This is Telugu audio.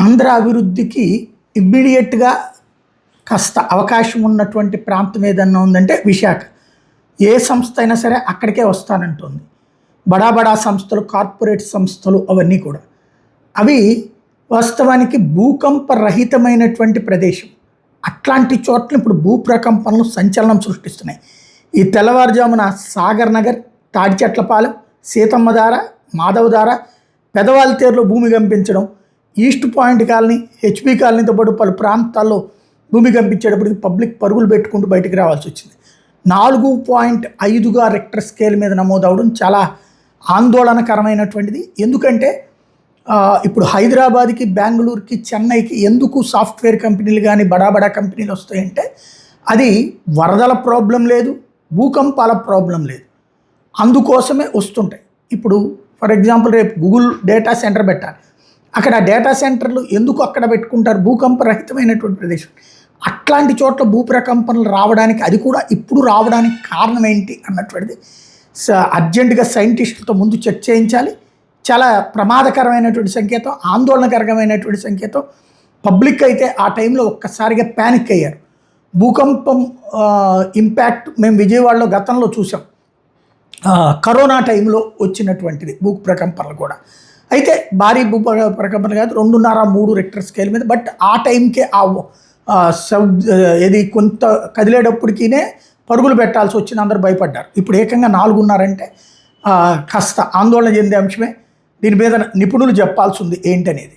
ఆంధ్ర అభివృద్ధికి ఇమ్మీడియట్గా కాస్త అవకాశం ఉన్నటువంటి ప్రాంతం ఏదన్నా ఉందంటే విశాఖ. ఏ సంస్థ అయినా సరే అక్కడికే వస్తానంటుంది. బడా బడా సంస్థలు, కార్పొరేట్ సంస్థలు అవన్నీ కూడా. అవి వాస్తవానికి భూకంప రహితమైనటువంటి ప్రదేశం. అట్లాంటి చోట్ల ఇప్పుడు భూప్రకంపనలు సంచలనం సృష్టిస్తున్నాయి. ఈ తెల్లవారుజామున సాగర్ నగర్, తాడిచెట్లపాలెం, సీతమ్మధార, మాధవధార, పెదవాల్తేరులో భూమి కంపించడం, ఈస్ట్ పాయింట్ కాలనీ, హెచ్పి కాలనీతో పాటు పలు ప్రాంతాల్లో భూమి కంపించేటప్పటికి పబ్లిక్ పరుగులు పెట్టుకుంటూ బయటికి రావాల్సి వచ్చింది. 4.5గా రెక్టర్ స్కేల్ మీద నమోదవడం చాలా ఆందోళనకరమైనటువంటిది. ఎందుకంటే ఇప్పుడు హైదరాబాద్కి, బెంగళూరుకి, చెన్నైకి ఎందుకు సాఫ్ట్వేర్ కంపెనీలు కానీ బడా కంపెనీలు వస్తాయంటే అది వరదల ప్రాబ్లం లేదు, భూకంపాల ప్రాబ్లం లేదు, అందుకోసమే వస్తుంటాయి. ఇప్పుడు ఫర్ ఎగ్జాంపుల్ రేపు గూగుల్ డేటా సెంటర్ పెట్టాలి. అక్కడ డేటా సెంటర్లు ఎందుకు అక్కడ పెట్టుకుంటారు? భూకంప రహితమైనటువంటి ప్రదేశం. అట్లాంటి చోట్ల భూప్రకంపనలు రావడానికి, అది కూడా ఇప్పుడు రావడానికి కారణం ఏంటి అన్నటువంటిది అర్జెంటుగా సైంటిస్టులతో ముందు చెక్ చేయించాలి. చాలా ప్రమాదకరమైనటువంటి సంకేతం, ఆందోళనకరమైనటువంటి సంకేతం. పబ్లిక్ అయితే ఆ టైంలో ఒక్కసారిగా ప్యానిక్ అయ్యారు. భూకంపం ఇంపాక్ట్ మేము విజయవాడలో గతంలో చూసాం. కరోనా టైంలో వచ్చినటువంటిది భూప్రకంపనలు కూడా. అయితే భారీ భూప్రకంపనలు కాదు, 2.5-3 రెక్టర్ స్కేల్ మీద. బట్ ఆ టైంకే ఏది కొంత కదిలేటప్పటికీనే పరుగులు పెట్టాల్సి వచ్చింది, అందరూ భయపడ్డారు. ఇప్పుడు ఏకంగా 4.5 అంటే కాస్త ఆందోళన చెందే అంశమే. దీని మీద నిపుణులు చెప్పాల్సి ఉంది ఏంటనేది.